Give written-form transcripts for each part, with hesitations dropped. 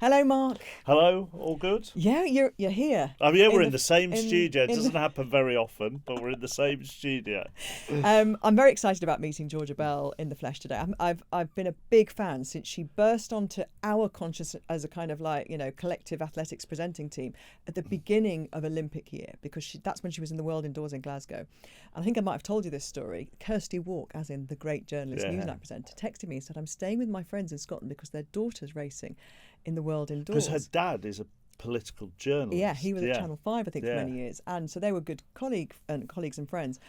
Hello, Mark. Hello, all good? Yeah, you're here. I mean, we're in the same studio. It doesn't happen very often, but we're in the same studio. I'm very excited about meeting Georgia Bell in the flesh today. I've been a big fan since she burst onto our consciousness as a kind of collective athletics presenting team at the beginning of Olympic year, because that's when she was in the World Indoors in Glasgow. And I think I might have told you this story. Kirsty Walk, as in the great journalist, Newsnight presenter, texted me and said, "I'm staying with my friends in Scotland because their daughter's racing in the World Indoors." Because her dad is a political journalist. Yeah, he was at Channel 5, I think, for many years. And so they were good colleagues and friends.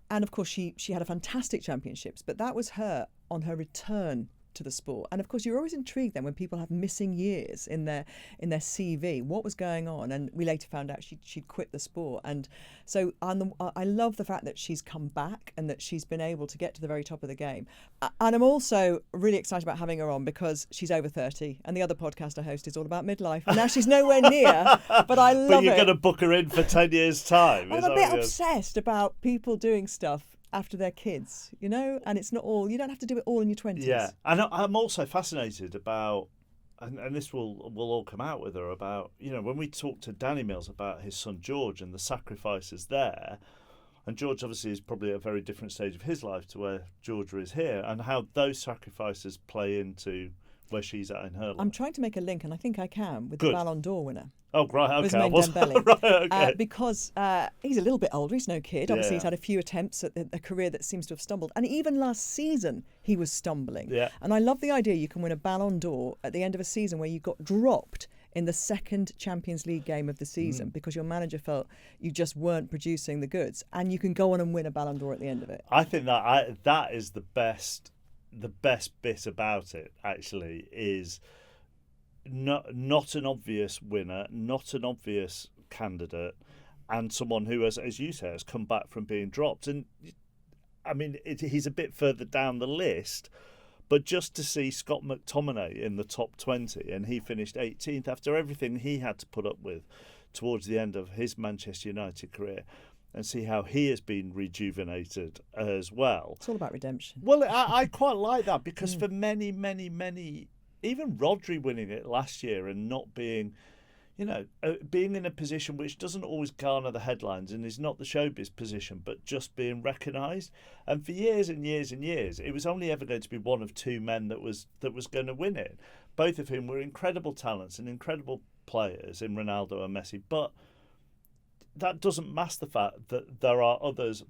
And of course, she had a fantastic championships, but that was her on her return to the sport. And of course, you're always intrigued then when people have missing years in their CV. What was going on? And we later found out she'd quit the sport. And so I love the fact that she's come back and that she's been able to get to the very top of the game. And I'm also really excited about having her on because she's over 30, and the other podcast I host is all about midlife. And now she's nowhere near, but I love it. But you're going to book her in for 10 years' time. I'm a bit obsessed about people doing stuff after their kids, and it's not all, you don't have to do it all in your 20s. Yeah, and I'm also fascinated about, and this will all come out with her, about, when we talk to Danny Mills about his son George and the sacrifices there, and George obviously is probably at a very different stage of his life to where Georgia is here, and how those sacrifices play into where she's at in her life. I'm trying to make a link, and I think I can, with the Ballon d'Or winner. Oh, right, okay. Dembele. Right, okay. Because he's a little bit older, he's no kid. Obviously, he's had a few attempts at a career that seems to have stumbled. And even last season, he was stumbling. Yeah. And I love the idea you can win a Ballon d'Or at the end of a season where you got dropped in the second Champions League game of the season because your manager felt you just weren't producing the goods. And you can go on and win a Ballon d'Or at the end of it. I think that is the best bit about it, actually, is not an obvious winner, not an obvious candidate, and someone who, as you say, has come back from being dropped. And I mean, he's a bit further down the list, but just to see Scott McTominay in the top 20, and he finished 18th after everything he had to put up with towards the end of his Manchester United career, and see how he has been rejuvenated as well. It's all about redemption. Well, I quite like that, because for many, many, many, even Rodri winning it last year and not being, being in a position which doesn't always garner the headlines and is not the showbiz position, but just being recognised. And for years and years and years, it was only ever going to be one of two men that was going to win it, both of whom were incredible talents and incredible players in Ronaldo and Messi. But that doesn't mask the fact that there are others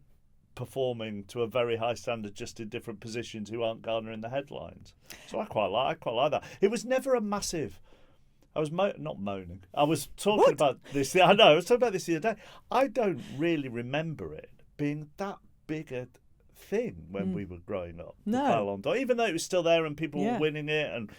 performing to a very high standard just in different positions who aren't garnering the headlines. So I quite like that. It was never a massive... I was not moaning. I was talking about this. I know. I was talking about this the other day. I don't really remember it being that big a thing when we were growing up. No. The Ballon d'Or, even though it was still there and people were winning it, and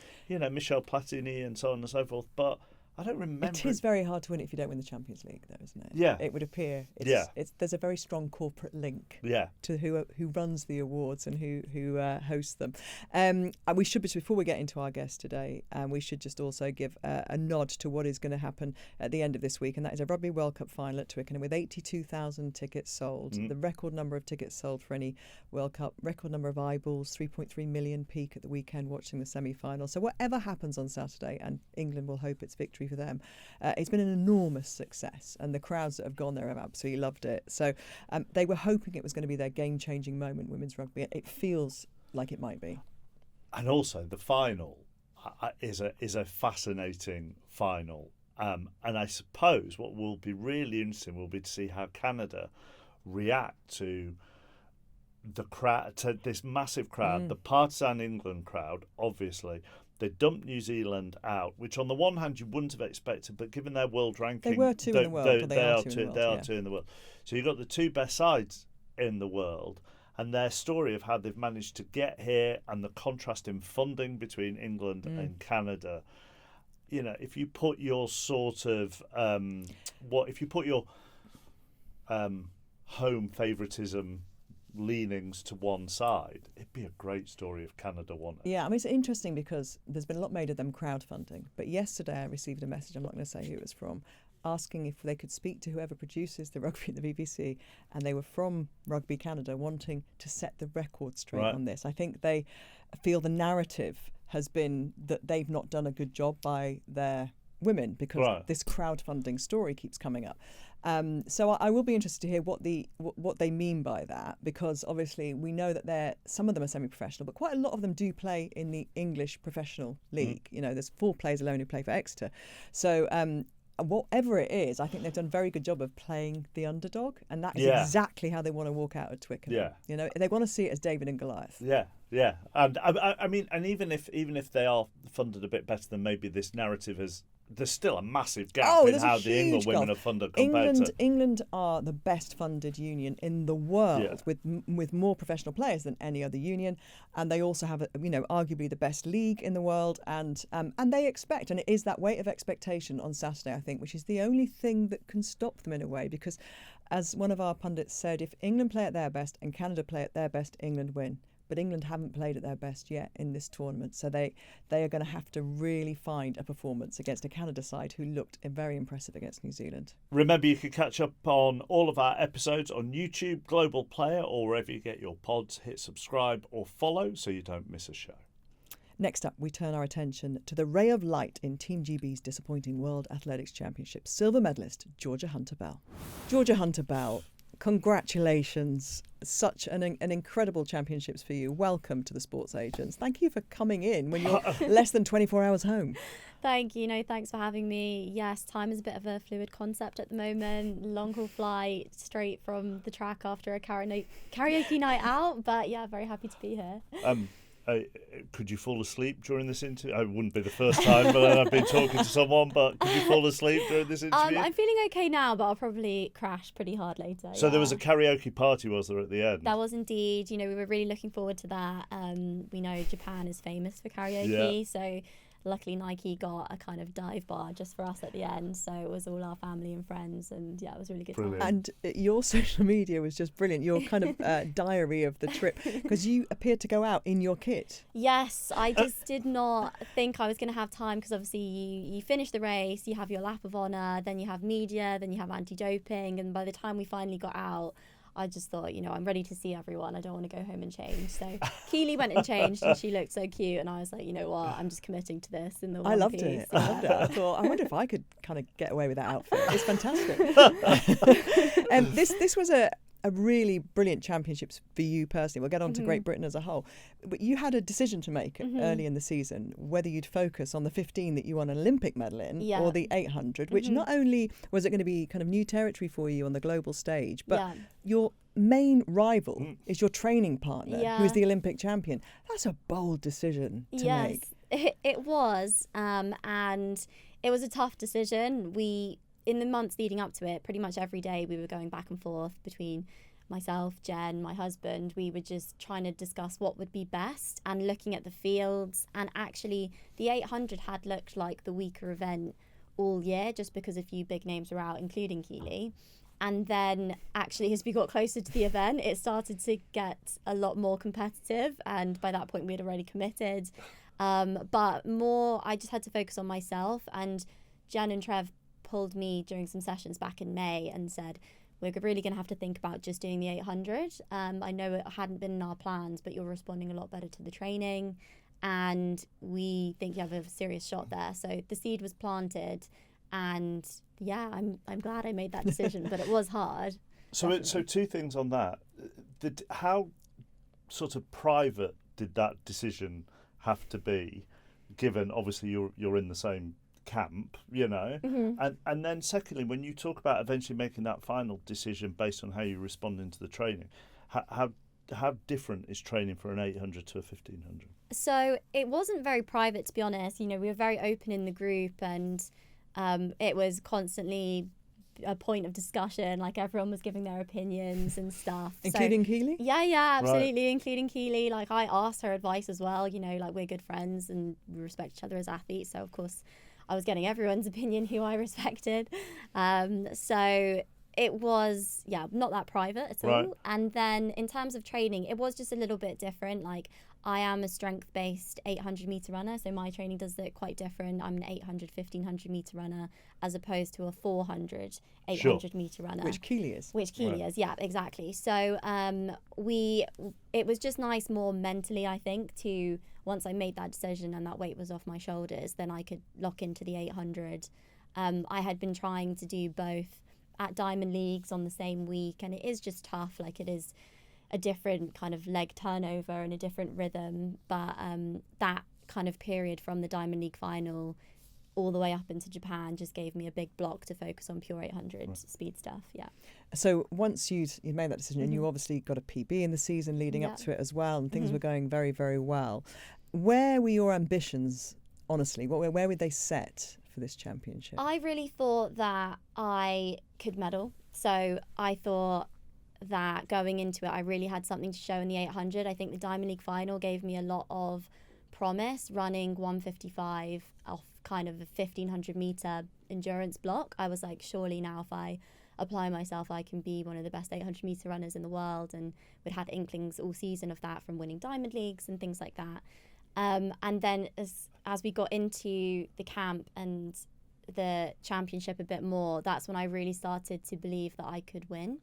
Michel Platini and so on and so forth. But I don't remember. It is very hard to win it if you don't win the Champions League, though, isn't it? Yeah. It would appear. There's a very strong corporate link to who runs the awards and who hosts them. And we should, before we get into our guest today, we should just also give a nod to what is going to happen at the end of this week, and that is a Rugby World Cup final at Twickenham with 82,000 tickets sold, the record number of tickets sold for any World Cup, record number of eyeballs, 3.3 million peak at the weekend watching the semi-final. So whatever happens on Saturday, and England will hope it's victory for them, it's been an enormous success, and the crowds that have gone there have absolutely loved it. So they were hoping it was going to be their game-changing moment, women's rugby. It feels like it might be. And also the final is a fascinating final, and I suppose what will be really interesting will be to see how Canada react to the crowd, to this massive crowd, the partisan England crowd, obviously. They dumped New Zealand out, which on the one hand you wouldn't have expected, but given their world ranking, they were two in the world. They are two in the world. So you've got the two best sides in the world, and their story of how they've managed to get here, and the contrast in funding between England and Canada. If you put your sort of home favouritism leanings to one side, it'd be a great story if Canada won it. Yeah, I mean, it's interesting because there's been a lot made of them crowdfunding. But yesterday I received a message, I'm not going to say who it was from, asking if they could speak to whoever produces the rugby at the BBC, and they were from Rugby Canada, wanting to set the record straight on this. I think they feel the narrative has been that they've not done a good job by their women, because this crowdfunding story keeps coming up. So I will be interested to hear what they mean by that, because obviously we know that some of them are semi-professional, but quite a lot of them do play in the English professional league. You know, there's 4 players alone who play for Exeter. So whatever it is, I think they've done a very good job of playing the underdog, and that is exactly how they want to walk out at Twickenham. Yeah. You know, they want to see it as David and Goliath. Yeah, and I mean, and even if they are funded a bit better than maybe this narrative has, there's still a massive gap in how the England women are funded compared to England are the best funded union in the world, with more professional players than any other union, and they also have arguably the best league in the world, and they expect, and it is that weight of expectation on Saturday, I think, which is the only thing that can stop them in a way, because as one of our pundits said, if England play at their best and Canada play at their best, England win. But England haven't played at their best yet in this tournament, so they are going to have to really find a performance against a Canada side who looked very impressive against New Zealand. Remember, you can catch up on all of our episodes on YouTube, Global Player, or wherever you get your pods. Hit subscribe or follow so you don't miss a show. Next up, we turn our attention to the ray of light in Team GB's disappointing World Athletics Championship, silver medalist Georgia Hunter-Bell. Georgia Hunter-Bell, congratulations. Such an incredible championships for you. Welcome to the Sports Agents. Thank you for coming in when you're less than 24 hours home. Thank you. Thanks for having me. Yes, time is a bit of a fluid concept at the moment. Long haul flight straight from the track after a karaoke night out. But yeah, very happy to be here. Could you fall asleep during this interview? It wouldn't be the first time, but I've been talking to someone. But could you fall asleep during this interview? I'm feeling okay now, but I'll probably crash pretty hard later. So there was a karaoke party, was there, at the end? There was indeed. We were really looking forward to that. We know Japan is famous for karaoke, so luckily Nike got a kind of dive bar just for us at the end, so it was all our family and friends, and it was really good time. And your social media was just brilliant, your kind of diary of the trip, because you appeared to go out in your kit. Yes, I just did not think I was going to have time, because obviously you finish the race, you have your lap of honour, then you have media, then you have anti-doping, and by the time we finally got out, I just thought, I'm ready to see everyone. I don't want to go home and change. So Keely went and changed, and she looked so cute. And I was like, you know what? I'm just committing to this in the one I loved piece. it. I loved it. I thought, I wonder if I could kind of get away with that outfit. It's fantastic. This was a really brilliant championships for you personally. We'll get on to Great Britain as a whole. But you had a decision to make early in the season, whether you'd focus on the 15 that you won an Olympic medal in or the 800, which not only was it going to be kind of new territory for you on the global stage, but your main rival is your training partner, who is the Olympic champion. That's a bold decision to make. It was. And it was a tough decision. In the months leading up to it, pretty much every day we were going back and forth between myself, Jen, my husband. We were just trying to discuss what would be best and looking at the fields. And actually, the 800 had looked like the weaker event all year, just because a few big names were out, including Keely. And then actually, as we got closer to the event, it started to get a lot more competitive. And by that point, we had already committed. But more, I just had to focus on myself. And Jen and Trev pulled me during some sessions back in May and said, we're really going to have to think about just doing the 800. I know it hadn't been in our plans, but you're responding a lot better to the training, and we think you have a serious shot there. So the seed was planted, and I'm glad I made that decision, but it was hard. So two things on that. How sort of private did that decision have to be, given obviously you're in the same camp, and then secondly, when you talk about eventually making that final decision based on how you respond into the training, how different is training for an 800 to a 1500? So it wasn't very private, to be honest. We were very open in the group, and it was constantly a point of discussion. Like, everyone was giving their opinions and stuff. Including Keely? Yeah, absolutely, right. Including Keely. Like, I asked her advice as well. Like, we're good friends and we respect each other as athletes. So, of course, I was getting everyone's opinion who I respected. So it was, not that private at all. And then in terms of training, it was just a little bit different. Like, I am a strength-based 800-metre runner, so my training does look quite different. I'm an 800, 1500-metre runner as opposed to a 400, 800-metre runner. Which Keely is. Yeah, exactly. So it was just nice more mentally, I think, to once I made that decision and that weight was off my shoulders, then I could lock into the 800. I had been trying to do both at Diamond Leagues on the same week, and it is just tough. Like, it is a different kind of leg turnover and a different rhythm, but that kind of period from the Diamond League final all the way up into Japan just gave me a big block to focus on pure 800 speed stuff. Yeah. So once you'd made that decision, and you obviously got a PB in the season leading up to it as well, and things were going very, very well. Where were your ambitions, honestly? Where were they set for this championship? I really thought that I could medal. So I thought that going into it, I really had something to show in the 800. I think the Diamond League final gave me a lot of promise, running 155 off kind of a 1500 metre endurance block. I was like, surely now if I apply myself, I can be one of the best 800 metre runners in the world, and we'd had inklings all season of that from winning Diamond Leagues and things like that. And then as we got into the camp and the championship a bit more, that's when I really started to believe that I could win.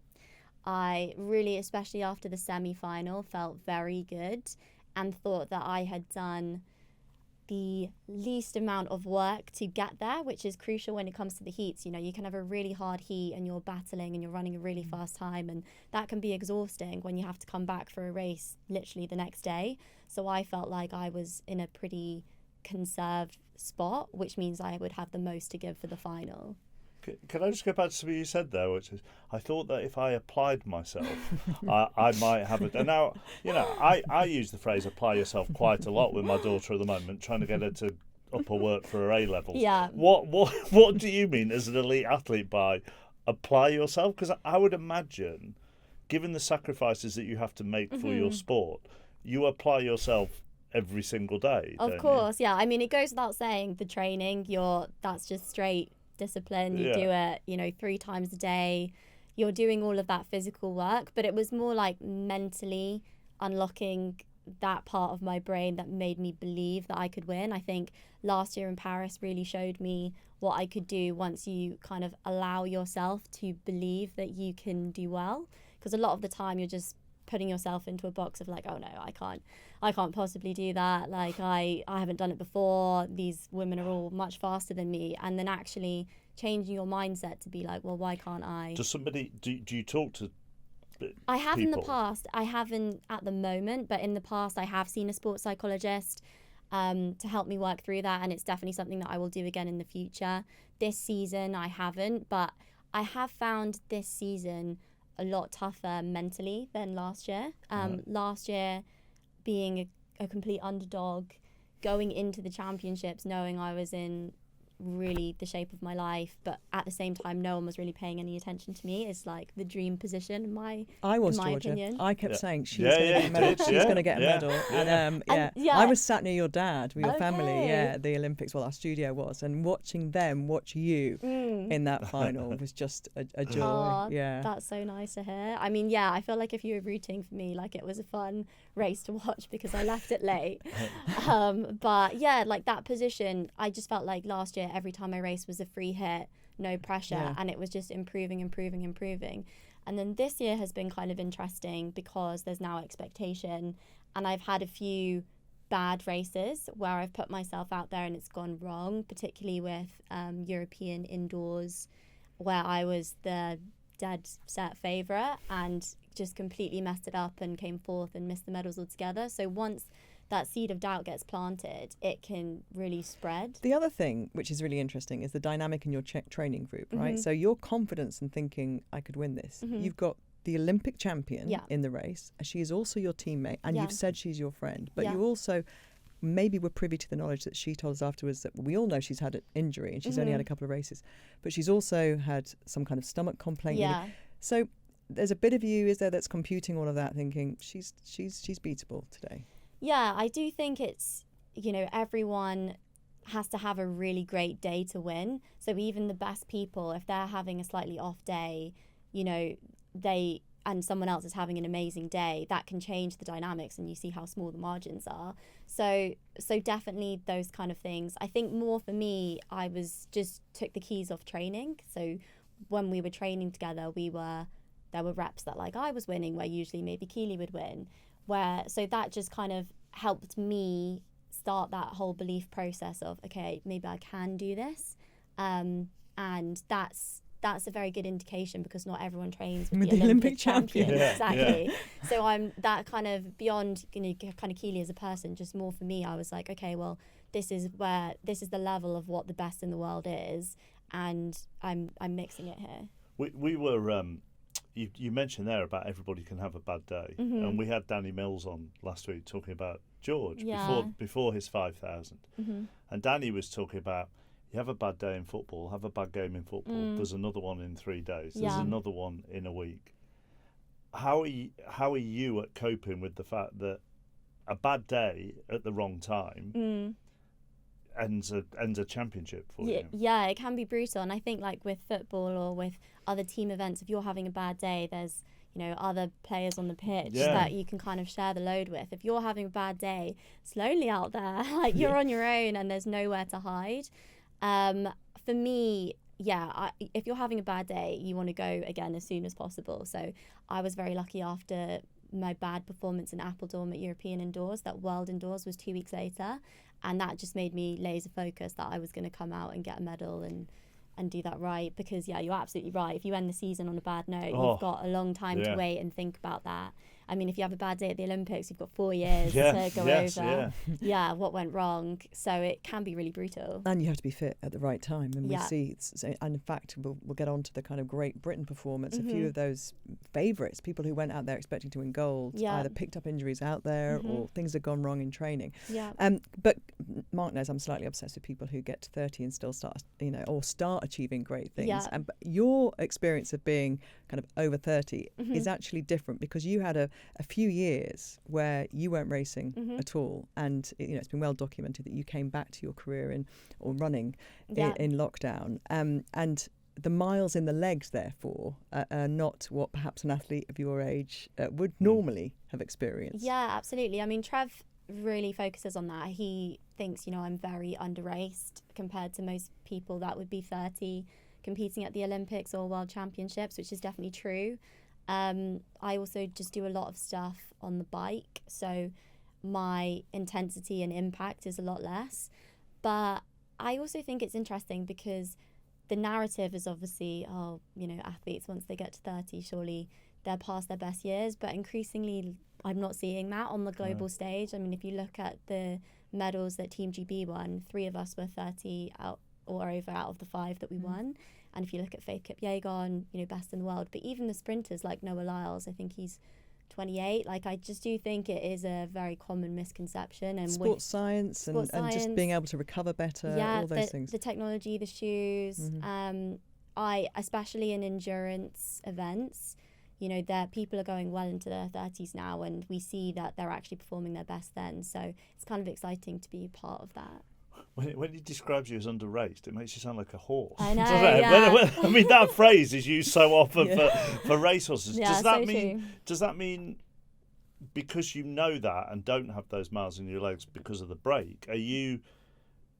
I really, especially after the semi-final, felt very good and thought that I had done the least amount of work to get there, which is crucial when it comes to the heats. You know, you can have a really hard heat and you're battling and you're running a really fast time, and that can be exhausting when you have to come back for a race literally the next day. So I felt like I was in a pretty conserved spot, which means I would have the most to give for the final. Can I just go back to something you said there, which is, I thought that if I applied myself, I might have it. And now, you know, I use the phrase apply yourself quite a lot with my daughter at the moment, trying to get her to up her work for her A-levels. Yeah. What do you mean as an elite athlete by apply yourself? Because I would imagine, given the sacrifices that you have to make for your sport, you apply yourself every single day. Of course, yeah. I mean, it goes without saying, the training, that's just straight discipline. You do it, 3 times a day. You're doing all of that physical work, but it was more like mentally unlocking that part of my brain that made me believe that I could win. I think last year in Paris really showed me what I could do once you kind of allow yourself to believe that you can do well, because a lot of the time you're just putting yourself into a box of like, oh no, I can't possibly do that. Like I haven't done it before. These women are all much faster than me. And then actually changing your mindset to be like, well, why can't I? Does somebody, do you talk to I have people? In the past. I haven't at the moment, but in the past I have seen a sports psychologist to help me work through that. And it's definitely something that I will do again in the future. This season I haven't, but I have found this season a lot tougher mentally than last year. Last year, being a complete underdog, going into the championships knowing I was in really the shape of my life, but at the same time no one was really paying any attention to me, is like the dream position in my opinion. I kept saying she's going to get a medal. She's going to get a medal. And I was sat near your dad with your family, at the Olympics, well, our studio was, and watching them watch you in that final was just a joy. Aww, that's so nice to hear. I mean, I feel like if you were rooting for me, like, it was a fun race to watch because I left it late. But like that position, I just felt like last year every time I raced was a free hit, no pressure, and it was just improving. And then this year has been kind of interesting because there's now expectation, and I've had a few bad races where I've put myself out there and it's gone wrong, particularly with European indoors, where I was the dead set favourite and just completely messed it up and came fourth and missed the medals altogether. So once that seed of doubt gets planted, it can really spread. The other thing, which is really interesting, is the dynamic in your training group, right? So your confidence in thinking, I could win this. You've got the Olympic champion in the race. She is also your teammate, and you've said she's your friend. But you also maybe were privy to the knowledge that she told us afterwards that we all know she's had an injury and she's only had a couple of races. But she's also had some kind of stomach complaint. Yeah. So there's a bit of you, is there, that's computing all of that, thinking she's beatable today. Yeah, I do think it's, everyone has to have a really great day to win. So even the best people, if they're having a slightly off day, they and someone else is having an amazing day, that can change the dynamics, and you see how small the margins are. So definitely those kind of things. I think more for me, I was just took the keys off training. So when we were training together, there were reps that like I was winning where usually maybe Keely would win, so that just kind of helped me start that whole belief process of, okay, maybe I can do this, and that's a very good indication, because not everyone trains with the Olympic champion. Yeah, exactly. yeah. So I'm that kind of beyond, kind of Keely as a person. Just more for me, I was like, okay, well, this is the level of what the best in the world is, and I'm mixing it here. We were. You mentioned there about everybody can have a bad day, and we had Danny Mills on last week talking about George before his 5,000, and Danny was talking about, you have a bad day in football, have a bad game in football. There's another one in 3 days. There's another one in a week. How are you at coping with the fact that a bad day at the wrong time ends a championship for you? Yeah, it can be brutal. And I think like with football or with other team events, if you're having a bad day, there's other players on the pitch that you can kind of share the load with. If you're having a bad day, it's lonely out there. Like you're on your own and there's nowhere to hide. For me, if you're having a bad day, you want to go again as soon as possible. So I was very lucky after my bad performance in Appledorn at European Indoors, that World Indoors was 2 weeks later, and that just made me laser focused that I was going to come out and get a medal and do that right. Because you're absolutely right, if you end the season on a bad note, you've got a long time to wait and think about that. I mean, if you have a bad day at the Olympics, you've got 4 years to go over what went wrong. So it can be really brutal. And you have to be fit at the right time. And we see, and in fact, we'll get on to the kind of Great Britain performance. A few of those favourites, people who went out there expecting to win gold, either picked up injuries out there or things had gone wrong in training. But Mark knows I'm slightly obsessed with people who get to 30 and still start achieving great things. But your experience of being kind of over 30 is actually different, because you had a few years where you weren't racing at all, and it's been well documented that you came back to your career running in lockdown, and the miles in the legs therefore are not what perhaps an athlete of your age would normally have experienced. Yeah, absolutely. I mean, Trev really focuses on that. He thinks I'm very underraced compared to most people that would be 30 competing at the Olympics or World Championships, which is definitely true. I also just do a lot of stuff on the bike, so my intensity and impact is a lot less. But I also think it's interesting because the narrative is obviously, athletes, once they get to 30, surely they're past their best years. But increasingly, I'm not seeing that on the global stage. I mean, if you look at the medals that Team GB won, 3 of us were 30 out or over out of the 5 that we won. And if you look at Faith Kipyegon, best in the world. But even the sprinters like Noah Lyles, I think he's 28. Like, I just do think it is a very common misconception. And sports science and just being able to recover better, all those things. The technology, the shoes. Especially in endurance events, that people are going well into their 30s now, and we see that they're actually performing their best then. So it's kind of exciting to be part of that. When he describes you as underraced, it makes you sound like a horse. I know, yeah. I mean, that phrase is used so often for racehorses. Yeah, Does that mean because you know that and don't have those miles in your legs because of the break,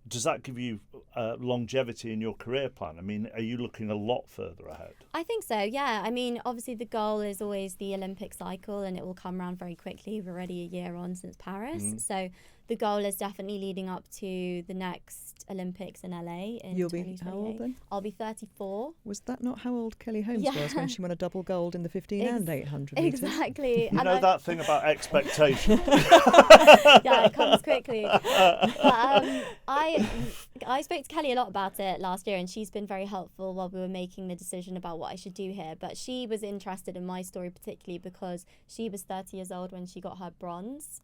does that give you longevity in your career plan? I mean, are you looking a lot further ahead? I think so, yeah. I mean, obviously the goal is always the Olympic cycle, and it will come around very quickly. We're already a year on since Paris. So the goal is definitely leading up to the next Olympics in LA in 2028. You'll be how old then? I'll be 34. Was that not how old Kelly Holmes was when she won a double gold in the 15 and 800 metres? Exactly. You know that thing about expectation. Yeah, it comes quickly. But, I spoke to Kelly a lot about it last year, and she's been very helpful while we were making the decision about what I should do here. But she was interested in my story particularly because she was 30 years old when she got her bronze.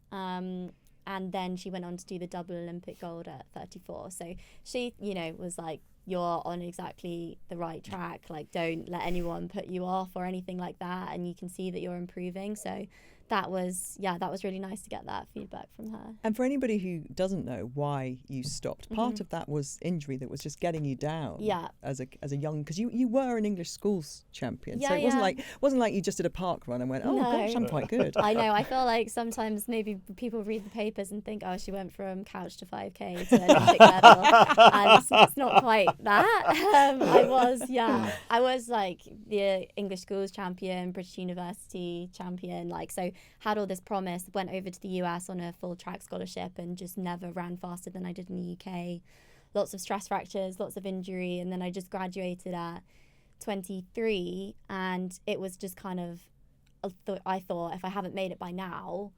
And then she went on to do the double Olympic gold at 34. So she, was like you're on exactly the right track. Like, don't let anyone put you off or anything like that, and you can see that you're improving. So that was really nice to get that feedback from her. And for anybody who doesn't know why you stopped, part of that was injury that was just getting you down. Yeah. As a young, because you were an English schools champion, Yeah, so it wasn't like you just did a park run and went, oh gosh, I'm quite good. I know. I feel like sometimes maybe people read the papers and think, oh, she went from couch to 5K to Olympic level, and it's not quite that. I was like the English schools champion, British University champion, like, so had all this promise, went over to the US on a full track scholarship and just never ran faster than I did in the UK. Lots of stress fractures, lots of injury, and then I just graduated at 23, and it was just kind of, I thought if I haven't made it by now,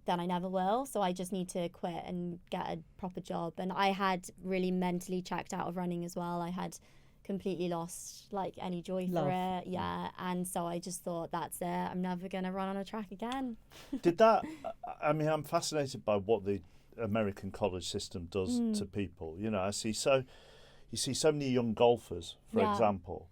then I never will, so I just need to quit and get a proper job. And I had really mentally checked out of running as well. I had completely lost like any joy for it, and so I just thought, that's it, I'm never gonna run on a track again. I'm fascinated by what the American college system does to people. You know, you see so many young golfers, for example,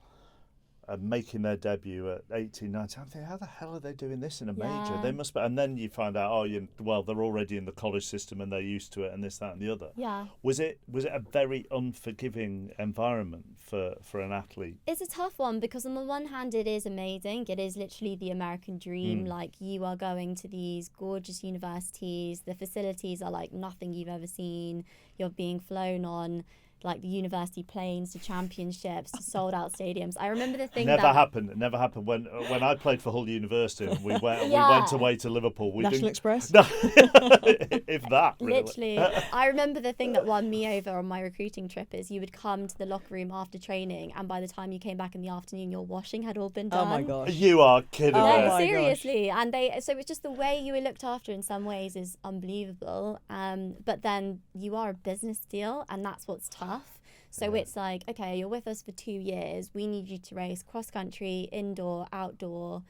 making their debut at 18, 19. I'm thinking, how the hell are they doing this in a major? They must be. And then you find out, they're already in the college system and they're used to it, and this, that, and the other. Yeah. Was it a very unforgiving environment for an athlete? It's a tough one, because on the one hand, it is amazing. It is literally the American dream. Like, you are going to these gorgeous universities. The facilities are like nothing you've ever seen. You're being flown on like the university planes to championships, to sold out stadiums. I remember the thing It never happened when I played for Hull University and we went away to Liverpool. National Express? No, if that, really. Literally. I remember the thing that won me over on my recruiting trip is you would come to the locker room after training, and by the time you came back in the afternoon, your washing had all been done. Oh my gosh. You are kidding me. No, seriously. Gosh. And so it's just the way you were looked after in some ways is unbelievable. But then you are a business deal, and that's what's tough. So it's like, okay, you're with us for 2 years. We need you to race cross country, indoor, outdoor,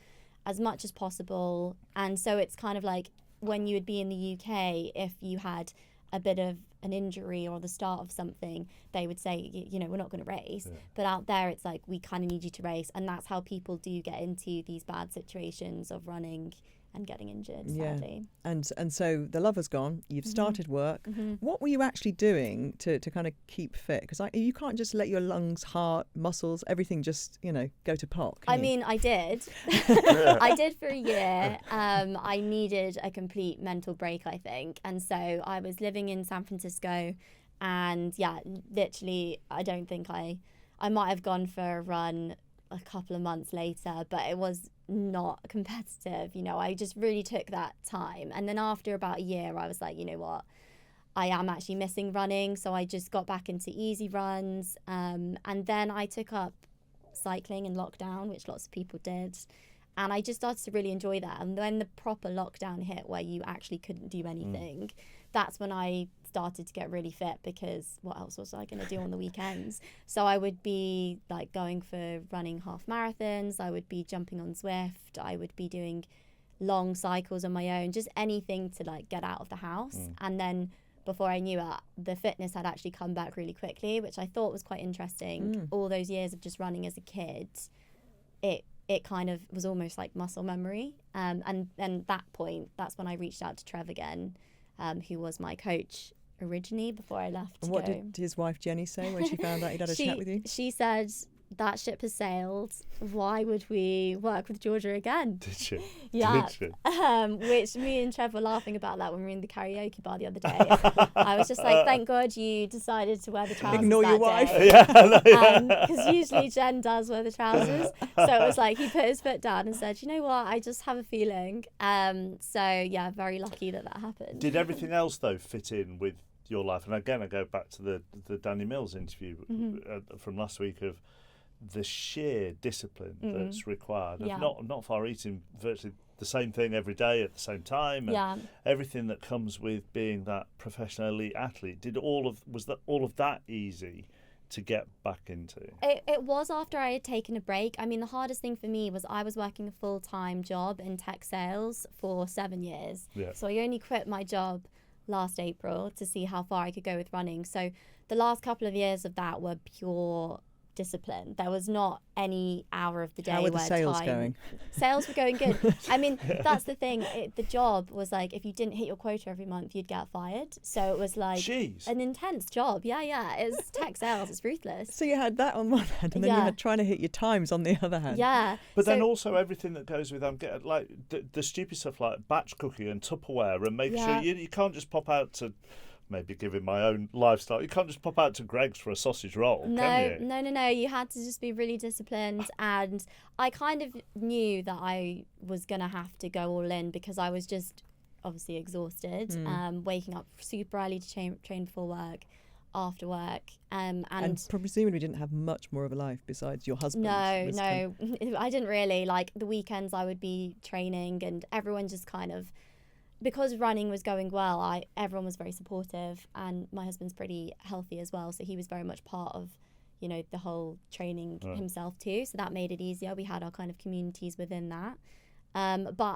as much as possible. And so it's kind of like when you would be in the UK, if you had a bit of an injury or the start of something, they would say, we're not going to race. Yeah. But out there, it's like, we kind of need you to race. And that's how people do get into these bad situations of running and getting injured, sadly. And so the love has gone. You've started work. What were you actually doing to kind of keep fit? Because you can't just let your lungs, heart, muscles, everything just, go to pot. I mean, I did. I did for a year. I needed a complete mental break, I think. And so I was living in San Francisco, and literally, I don't think I might have gone for a run a couple of months later, but it was not competitive. I just really took that time. And then after about a year, I was like, you know what, I am actually missing running. So I just got back into easy runs. And then I took up cycling in lockdown, which lots of people did. And I just started to really enjoy that. And when the proper lockdown hit, where you actually couldn't do anything, that's when I started to get really fit, because what else was I going to do on the weekends? So I would be like going for running half marathons. I would be jumping on Zwift. I would be doing long cycles on my own, just anything to like get out of the house. And then before I knew it, the fitness had actually come back really quickly, which I thought was quite interesting. All those years of just running as a kid, it kind of was almost like muscle memory. And then that's when I reached out to Trev again, who was my coach originally before I left. And what did his wife Jenny say when she found out he'd had a chat with you? She said, that ship has sailed. Why would we work with Georgia again? Did she? Yeah. Did she? Which me and Trev were laughing about that when we were in the karaoke bar the other day. I was just like, thank God you decided to wear the trousers. Ignore your wife. Because usually Jen does wear the trousers. So it was like he put his foot down and said, you know what, I just have a feeling. So very lucky that happened. Did everything else though fit in with your life? And again, I go back to the Danny Mills interview from last week of the sheer discipline that's required of not far eating virtually the same thing every day at the same time, and everything that comes with being that professional elite athlete. Was all of that easy to get back into? It was after I had taken a break. I mean, the hardest thing for me was I was working a full-time job in tech sales for 7 years. So I only quit my job last April to see how far I could go with running. So the last couple of years of that were pure discipline. There was not any hour of the day where the sales going? Sales were going good. I mean, that's the thing. The job was like, if you didn't hit your quota every month, you'd get fired. So it was like an intense job. Yeah. It's tech sales. It's ruthless. So you had that on one hand, and then you had trying to hit your times on the other hand. Yeah. But then also everything that goes with like the stupid stuff like batch cooking and Tupperware and making sure you can't just pop out to. Maybe given my own lifestyle, you can't just pop out to Greg's for a sausage roll, can you? No. You had to just be really disciplined, and I kind of knew that I was going to have to go all in because I was just obviously exhausted, waking up super early to train before work, after work. And presumably didn't have much more of a life besides your husband. No, I didn't really. Like the weekends I would be training, and everyone just kind of... Because running was going well, everyone was very supportive, and my husband's pretty healthy as well, so he was very much part of, the whole training himself too. So that made it easier. We had our kind of communities within that. But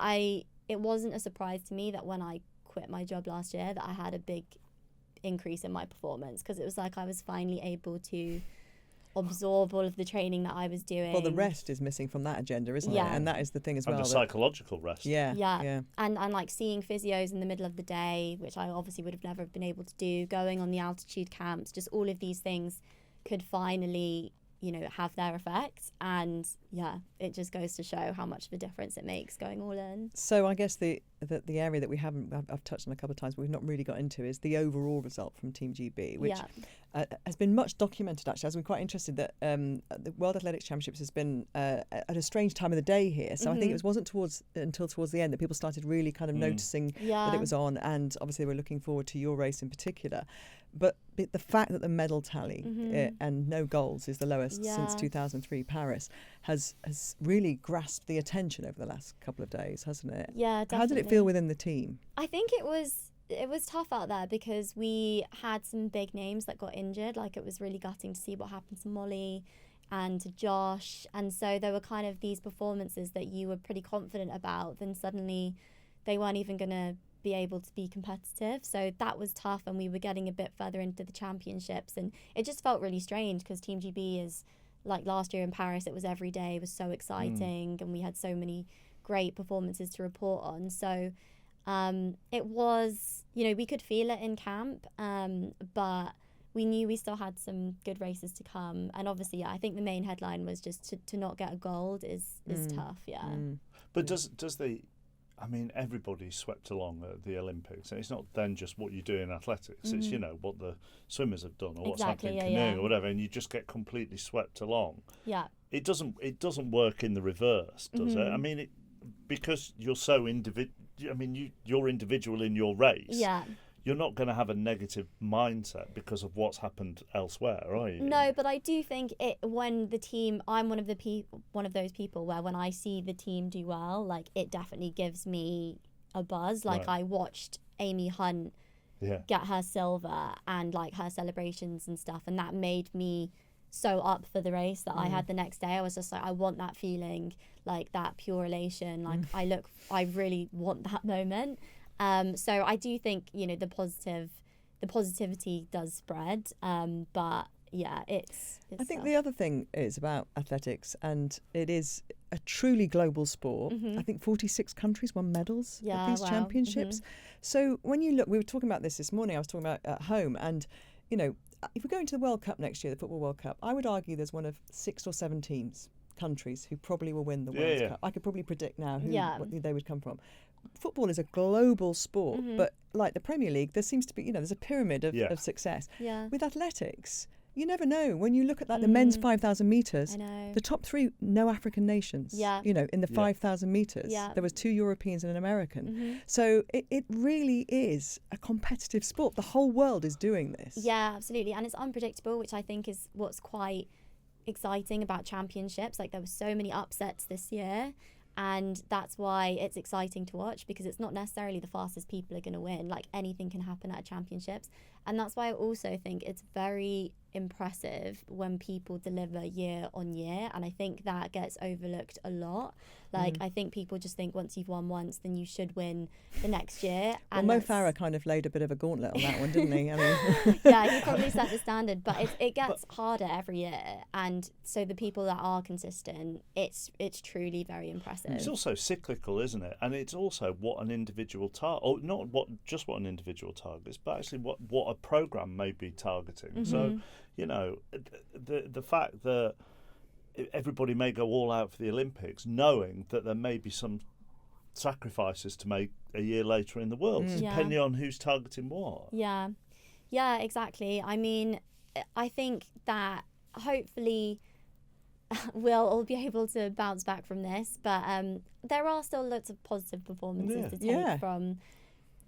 it wasn't a surprise to me that when I quit my job last year that I had a big increase in my performance, because it was like I was finally able to absorb all of the training that I was doing. Well, the rest is missing from that agenda, isn't it? And that is the thing as well. And the psychological rest. Yeah. And like seeing physios in the middle of the day, which I obviously would have never been able to do, going on the altitude camps, just all of these things could finally, have their effects. And it just goes to show how much of a difference it makes going all in. So I guess the area that I've touched on a couple of times, but we've not really got into, is the overall result from Team GB, which has been much documented actually. I was quite interested that the World Athletics Championships has been at a strange time of the day here. So I think it wasn't until towards the end that people started really kind of noticing that it was on, and obviously we're looking forward to your race in particular. But the fact that the medal tally and no goals is the lowest since 2003 Paris has really grasped the attention over the last couple of days, hasn't it? Yeah, definitely. How did it feel within the team? I think it was tough out there because we had some big names that got injured. Like, it was really gutting to see what happened to Molly and to Josh. And so there were kind of these performances that you were pretty confident about, then suddenly they weren't even going to be able to be competitive. So that was tough, and we were getting a bit further into the championships, and it just felt really strange because Team GB is like last year in Paris. It was every day, it was so exciting, and we had so many great performances to report on. So it was, we could feel it in camp, but we knew we still had some good races to come. And obviously, I think the main headline was just to not get a gold is tough. But does everybody's swept along at the Olympics, and it's not then just what you do in athletics. It's what the swimmers have done or what's happening in canoeing or whatever, and you just get completely swept along. Yeah, it doesn't work in the reverse, does it? I mean, because you're so individual. I mean, you're individual in your race. Yeah. You're not going to have a negative mindset because of what's happened elsewhere, are you? No, but I do think when the team, I'm one of those people where when I see the team do well, like, it definitely gives me a buzz. Like, I watched Amy Hunt get her silver and like her celebrations and stuff, and that made me so up for the race that I had the next day. I was just like, I want that feeling, like that pure elation. Like I really want that moment. So I do think, the positivity does spread. But yeah, it's I think the other thing is about athletics, and it is a truly global sport. I think 46 countries won medals at these championships. So when you look, we were talking about this morning, I was talking about at home, and, if we're going to the World Cup next year, the Football World Cup, I would argue there's one of 6 or 7 countries who probably will win the World Cup. I could probably predict now what they would come from. Football is a global sport, but like the Premier League, there seems to be, there's a pyramid of success. Yeah. With athletics, you never know. When you look at the men's 5,000 metres, the top 3, no African nations. Yeah. In the 5,000 metres, there was 2 Europeans and an American. So it really is a competitive sport. The whole world is doing this. Yeah, absolutely. And it's unpredictable, which I think is what's quite exciting about championships. Like, there were so many upsets this year. And that's why it's exciting to watch, because it's not necessarily the fastest people are going to win. Like, anything can happen at championships. And that's why I also think it's very impressive when people deliver year on year. And I think that gets overlooked a lot. Like, I think people just think once you've won once, then you should win the next year. And Mo Farah kind of laid a bit of a gauntlet on that one, didn't he? I mean, yeah, he probably set the standard, but it gets harder every year. And so the people that are consistent, it's truly very impressive. It's also cyclical, isn't it? And it's also what an individual target, or not what an individual targets, but actually what a program may be targeting. So, you know, the fact that everybody may go all out for the Olympics, knowing that there may be some sacrifices to make a year later in the Worlds, depending on who's targeting what. Yeah, exactly. I mean, I think that hopefully we'll all be able to bounce back from this, but there are still lots of positive performances to take from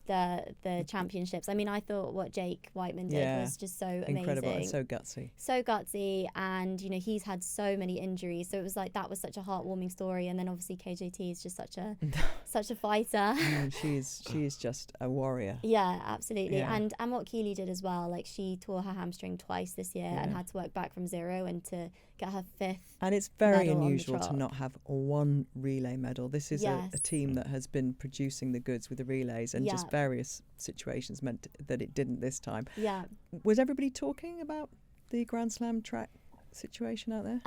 the championships. I mean, I thought what Jake Whiteman did was just so amazing. Incredible and so gutsy. So gutsy, and you know, he's had so many injuries, so it was like that was such a heartwarming story. And then obviously KJT is just such a fighter. She's just a warrior. Yeah, absolutely. And what Keely did as well, like she tore her hamstring twice this year and had to work back from zero and to get her 5th. And it's very unusual to not have one relay medal. This is a team that has been producing the goods with the relays, and just various situations meant that it didn't this time. Yeah. Was everybody talking about the Grand Slam track situation out there?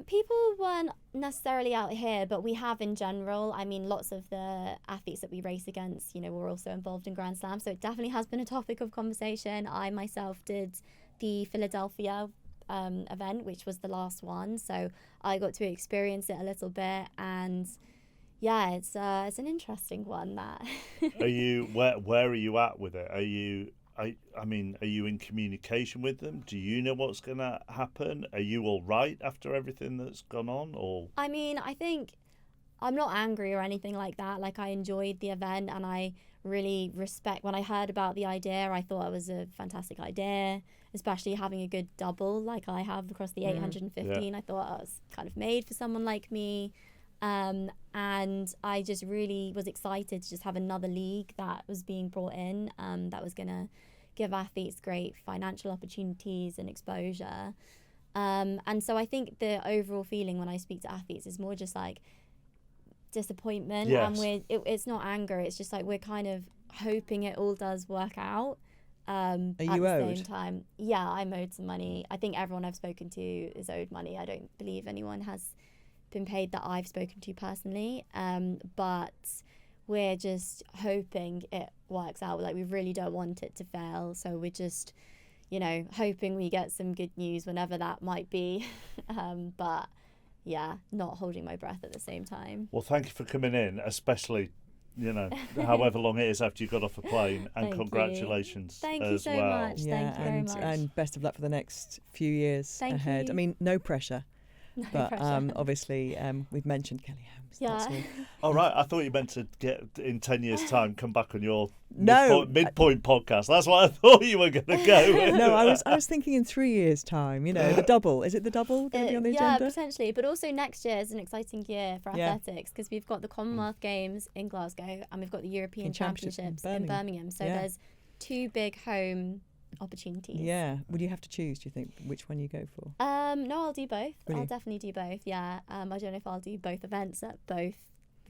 People weren't necessarily out here, but we have in general. I mean, lots of the athletes that we race against, you know, were also involved in Grand Slam, so it definitely has been a topic of conversation. I myself did the Philadelphia event, which was the last one, so I got to experience it a little bit, and yeah, it's an interesting one. That Are you where are you at with it? Are you in communication with them? Do you know what's going to happen? Are you all right after everything that's gone on? Or I mean, I think I'm not angry or anything like that. Like, I enjoyed the event, and I really respect. When I heard about the idea, I thought it was a fantastic idea, especially having a good double like I have across the 815. I thought it was kind of made for someone like me. And I just really was excited to just have another league that was being brought in, that was going to give athletes great financial opportunities and exposure. And so I think the overall feeling when I speak to athletes is more just like disappointment. Yes. And it's not anger, it's just like we're kind of hoping it all does work out. Are you at the owed? same time. Yeah, I'm owed some money. I think everyone I've spoken to is owed money. I don't believe anyone has been paid that I've spoken to personally, but we're just hoping it works out. Like, we really don't want it to fail, so we're just, you know, hoping we get some good news whenever that might be. But yeah, not holding my breath at the same time. Well, thank you for coming in, especially, you know, however long it is after you got off a plane, and congratulations. Thank you so much. Thank you very much. And best of luck for the next few years ahead. You. I mean, no pressure. No but pressure. Obviously, we've mentioned Kelly Holmes. Yeah. All right, I thought you meant to get in 10 years' time, come back on your midpoint podcast. That's what I thought you were going to go with. No, I was thinking in 3 years' time. You know, the double. Is it the double going to be on the agenda? Yeah, potentially. But also next year is an exciting year for athletics, because we've got the Commonwealth Games in Glasgow and we've got the European Championships in Birmingham. So there's 2 big home opportunities. Yeah. Would you have to choose, do you think, which one you go for? No, I'll do both. Really? I'll definitely do both, yeah. I don't know if I'll do both events at both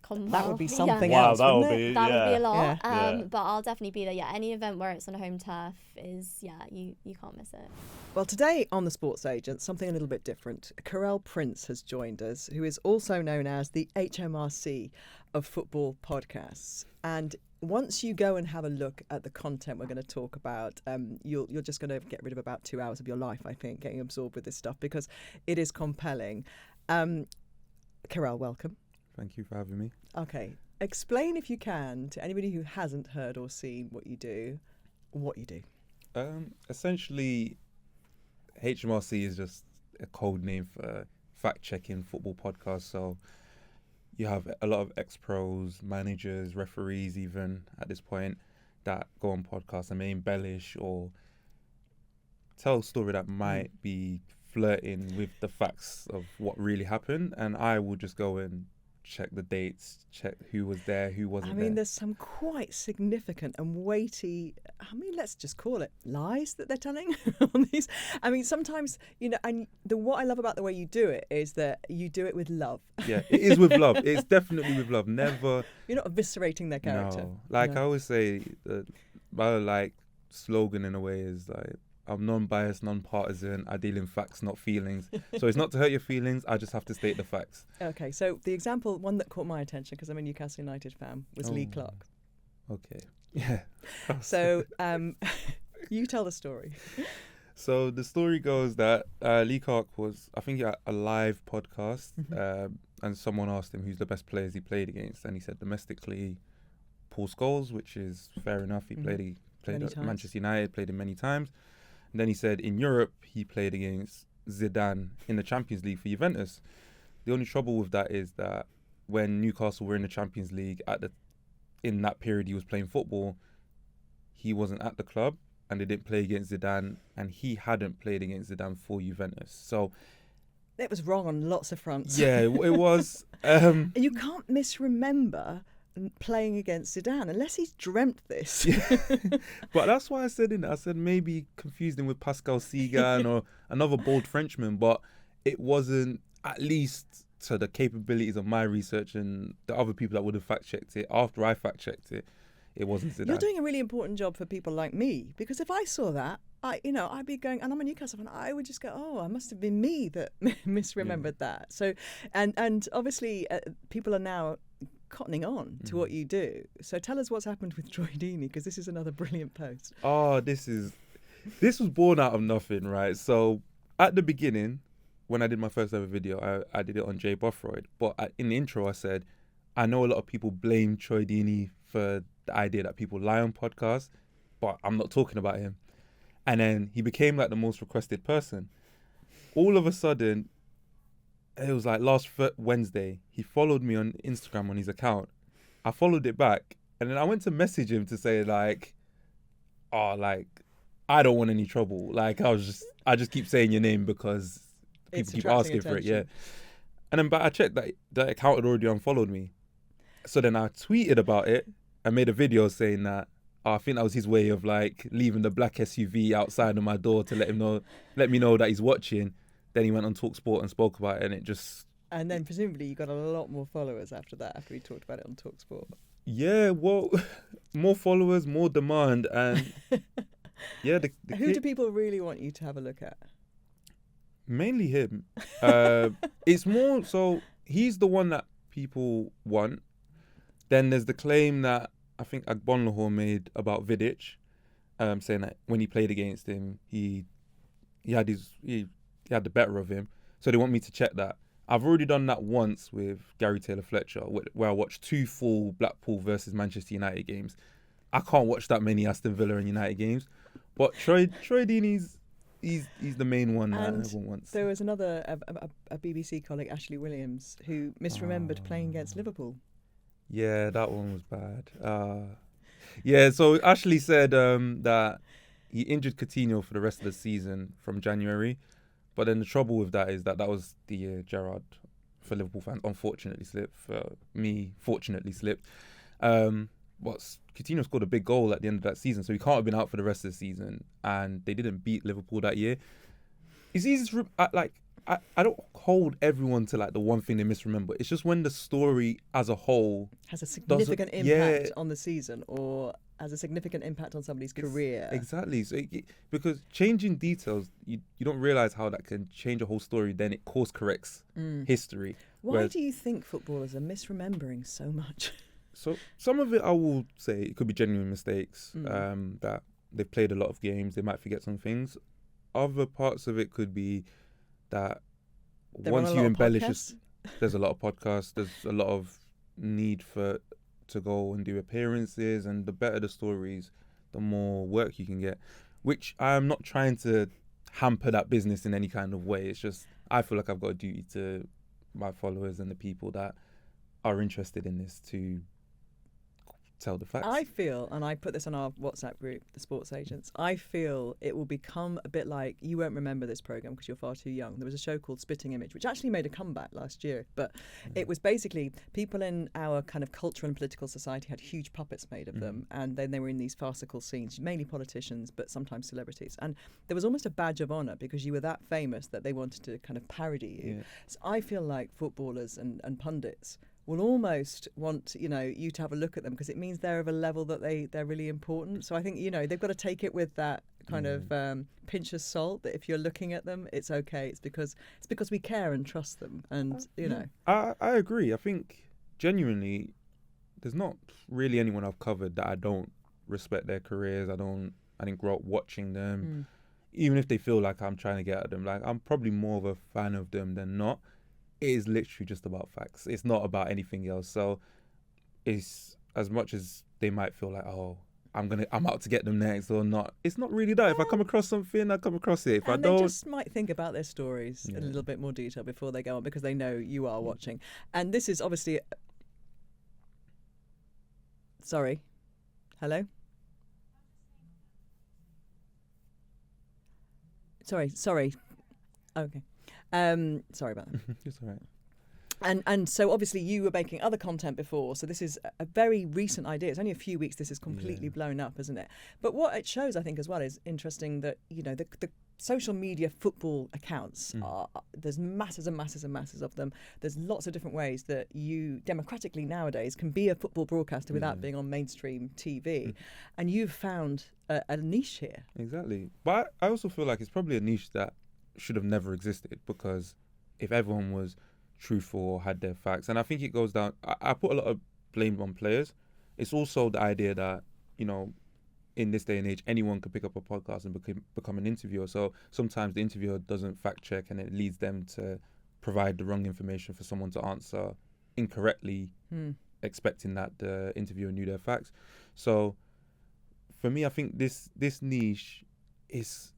Commonwealth. That would be something Wow, else, that wouldn't would it? be That would be a lot. Yeah. But I'll definitely be there. Yeah, any event where it's on a home turf is, you can't miss it. Well, today on The Sports Agent, something a little bit different. Karel Prince has joined us, who is also known as the HMRC of Football Podcasts. And once you go and have a look at the content we're going to talk about, you're just going to get rid of about 2 hours of your life, I think, getting absorbed with this stuff, because it is compelling. Karel, welcome. Thank you for having me. Okay. Explain, if you can, to anybody who hasn't heard or seen what you do. Essentially, HMRC is just a code name for fact-checking football podcasts. So you have a lot of ex-pros, managers, referees even at this point that go on podcasts and may embellish or tell a story that might be flirting with the facts of what really happened. And I will just go and check the dates, check who was there, who wasn't I mean, there. there's some quite significant and weighty, let's just call it lies that they're telling on these. I mean, sometimes, and what I love about the way you do it is that you do it with love. Yeah, it is with love. It's definitely with love. Never. You're not eviscerating their character. No. Like I always say, my slogan in a way is like, I'm non-biased, non-partisan. I deal in facts, not feelings. So it's not to hurt your feelings. I just have to state the facts. Okay, so the example, one that caught my attention, because I'm a Newcastle United fan, was Lee Clark. Okay. Yeah. So you tell the story. So the story goes that Lee Clark was, I think, at a live podcast, and someone asked him who's the best players he played against, and he said domestically, Paul Scholes, which is fair enough. He played at Manchester United, played him many times. And then he said in Europe, he played against Zidane in the Champions League for Juventus. The only trouble with that is that when Newcastle were in the Champions League in that period he was playing football, he wasn't at the club and they didn't play against Zidane, and he hadn't played against Zidane for Juventus. So it was wrong on lots of fronts. Yeah, it was. And you can't misremember playing against Zidane unless he's dreamt this. But that's why I said maybe confused him with Pascal Sigan or another bold Frenchman, but it wasn't, at least to the capabilities of my research and the other people that would have fact-checked it after I fact-checked it, it wasn't Zidane. You're doing a really important job for people like me, because if I saw that, I'd be going, and I'm a Newcastle fan, I would just go, oh, it must have been me that misremembered that. So, and obviously people are now cottoning on to what you do. So tell us what's happened with Troy Deeney, because this is another brilliant post. Oh, this was born out of nothing, right? So at the beginning, when I did my first ever video, I did it on Jay Bothroyd. But in the intro, I said, I know a lot of people blame Troy Deeney for the idea that people lie on podcasts, but I'm not talking about him. And then he became like the most requested person. All of a sudden, it was like last Wednesday, he followed me on Instagram on his account. I followed it back, and then I went to message him to say I don't want any trouble. Like I just keep saying your name because people keep asking for it. Yeah. And then, but I checked that the account had already unfollowed me. So then I tweeted about it and made a video saying that I think that was his way of like leaving the black SUV outside of my door to let me know that he's watching. Then he went on TalkSport and spoke about it, and it just... And then presumably you got a lot more followers after that, after he talked about it on TalkSport. Yeah, well, more followers, more demand, and yeah. Who do people really want you to have a look at? Mainly him. It's more so he's the one that people want. Then there's the claim that I think Agbonlahor made about Vidic, saying that when he played against him, he had the better of him. So they want me to check that. I've already done that once with Gary Taylor-Fletcher, where I watched 2 full Blackpool versus Manchester United games. I can't watch that many Aston Villa and United games, but Troy Deeney's he's the main one that everyone wants. There was another a BBC colleague, Ashley Williams, who misremembered playing against Liverpool. Yeah, that one was bad. Yeah, so Ashley said that he injured Coutinho for the rest of the season from January. But then the trouble with that is that was the year Gerrard, for Liverpool fans, unfortunately slipped. For me, fortunately slipped. Coutinho scored a big goal at the end of that season, so he can't have been out for the rest of the season. And they didn't beat Liverpool that year. It's easy to I don't hold everyone to like the one thing they misremember. It's just when the story as a whole has a significant impact on the season, or has a significant impact on somebody's career. Exactly. So because changing details, you don't realise how that can change a whole story. Then it course corrects history. Why do you think footballers are misremembering so much? So some of it, I will say, it could be genuine mistakes. That they've played a lot of games, they might forget some things. Other parts of it could be that once you embellish, there's a lot of podcasts. There's a lot of need to go and do appearances, and the better the stories, the more work you can get, which I'm not trying to hamper that business in any kind of way. It's just I feel like I've got a duty to my followers and the people that are interested in this to tell the facts. I feel, and I put this on our WhatsApp group, the Sports Agents, I feel it will become a bit like, you won't remember this programme because you're far too young. There was a show called Spitting Image, which actually made a comeback last year, but it was basically people in our kind of cultural and political society had huge puppets made of them, and then they were in these farcical scenes, mainly politicians, but sometimes celebrities. And there was almost a badge of honour because you were that famous that they wanted to kind of parody you. So I feel like footballers and pundits will almost want, you to have a look at them because it means they're of a level that they're really important. So I think, they've got to take it with that kind of pinch of salt, that if you're looking at them, it's okay. It's because we care and trust them. And, I agree. I think genuinely there's not really anyone I've covered that I don't respect their careers. I didn't grow up watching them. Even if they feel like I'm trying to get at them, like I'm probably more of a fan of them than not. It is literally just about facts. It's not about anything else. So it's, as much as they might feel like, oh, I'm out to get them next or not, it's not really that. If I come across something, I come across it. If I don't, they just might think about their stories in a little bit more detail before they go on, because they know you are watching. And this is obviously... Sorry. Hello? Sorry. Okay. Sorry about that. It's all right. And so obviously you were making other content before, so this is a very recent idea. It's only a few weeks this is completely blown up, isn't it? But what it shows, I think, as well, is interesting that, the social media football accounts there's masses and masses and masses of them. There's lots of different ways that you democratically nowadays can be a football broadcaster without being on mainstream TV. And you've found a niche here. Exactly. But I also feel like it's probably a niche that should have never existed, because if everyone was truthful or had their facts, and I think it goes down, I put a lot of blame on players. It's also the idea that, in this day and age, anyone could pick up a podcast and become an interviewer. So sometimes the interviewer doesn't fact check, and it leads them to provide the wrong information for someone to answer incorrectly, expecting that the interviewer knew their facts. So for me, I think this niche is,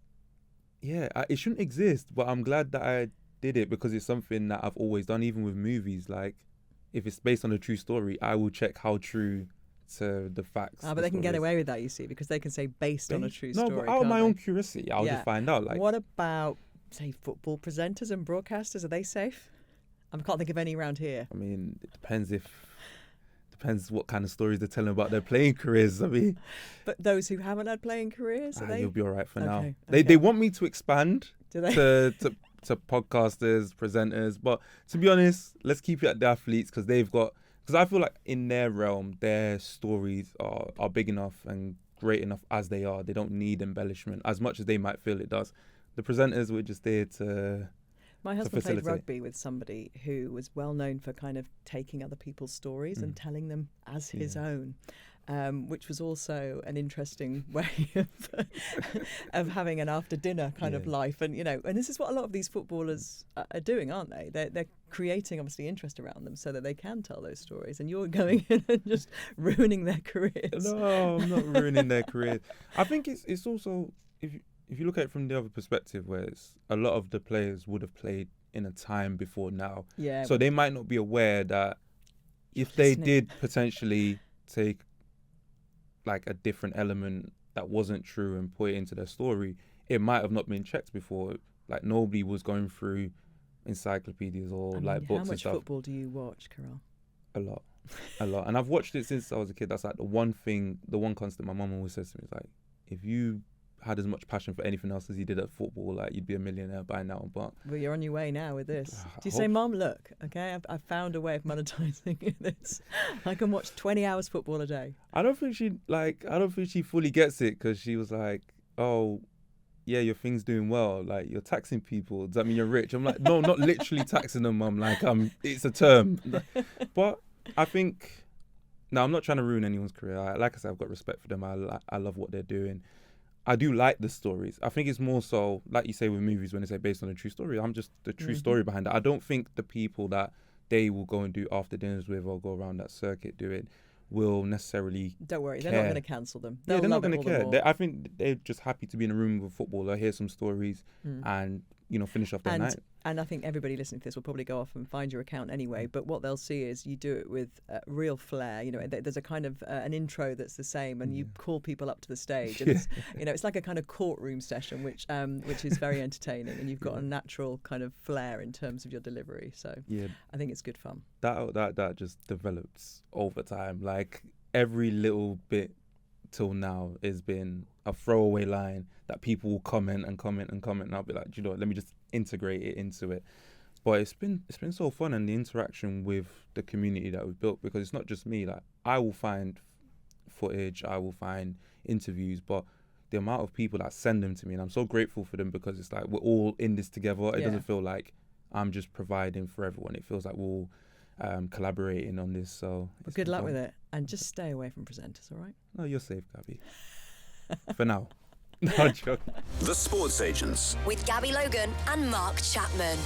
it shouldn't exist, but I'm glad that I did it, because it's something that I've always done, even with movies. Like, if it's based on a true story, I will check how true to the facts. But they can get away with that, you see, because they can say based on a true story. No, but out of my own curiosity, I'll just find out. Like, what about, say, football presenters and broadcasters? Are they safe? I can't think of any around here. I mean, it depends what kind of stories they're telling about their playing careers. I mean, but those who haven't had playing careers, you'll be all right for now. Okay. They want me to expand. Do they? to podcasters, presenters, but to be honest, let's keep it at the athletes, because I feel like in their realm, their stories are big enough and great enough as they are. They don't need embellishment as much as they might feel it does. The presenters were just there to... My husband played rugby with somebody who was well known for kind of taking other people's stories and telling them as his own, which was also an interesting way of having an after dinner kind of life. And, and this is what a lot of these footballers are doing, aren't they? They're creating obviously interest around them so that they can tell those stories. And you're going in and just ruining their careers. No, I'm not ruining their careers. I think it's also, if you look at it from the other perspective, where it's a lot of the players would have played in a time before now. Yeah. So they might not be aware that if they did potentially take like a different element that wasn't true and put it into their story, it might have not been checked before. Like, nobody was going through encyclopedias or books and stuff. How much football do you watch, Karel? A lot. And I've watched it since I was a kid. That's like the one constant my mum always says to me is like, if you had as much passion for anything else as you did at football, like, you'd be a millionaire by now. But well, you're on your way now with this. Do you say, Mum, look, okay, I've found a way of monetizing this. I can watch 20 hours football a day. I don't think she fully gets it, because she was like, oh, yeah, your thing's doing well. Like, you're taxing people. Does that mean you're rich? I'm like, no, not literally taxing them, Mum. Like, it's a term. But I think, no, I'm not trying to ruin anyone's career. Like I said, I've got respect for them. I love what they're doing. I do like the stories. I think it's more so, like you say with movies, when they say based on a true story, I'm just the true story behind it. I don't think the people that they will go and do after dinners with or go around that circuit doing will necessarily Don't worry, care. They're not going to cancel them. They're not going to care. I think they're just happy to be in a room with a footballer, hear some stories, and finish off their night. And I think everybody listening to this will probably go off and find your account anyway. But what they'll see is you do it with real flair. There's a kind of an intro that's the same, and you call people up to the stage. And it's like a kind of courtroom session, which is very entertaining. And you've got a natural kind of flair in terms of your delivery. So I think it's good fun. That just develops over time. Like every little bit till now has been a throwaway line that people will comment and comment and comment, and I'll be like, let me just integrate it into it. But it's been so fun, and the interaction with the community that we've built, because it's not just me. Like, I will find footage, I will find interviews, but the amount of people that send them to me, and I'm so grateful for them, because it's like we're all in this together. It doesn't feel like I'm just providing for everyone. It feels like we're all collaborating on this. So good luck with it, and just stay away from presenters, all right? No, you're safe, Gabby. For now. No, I'm joking. The Sports Agents with Gabby Logan and Mark Chapman.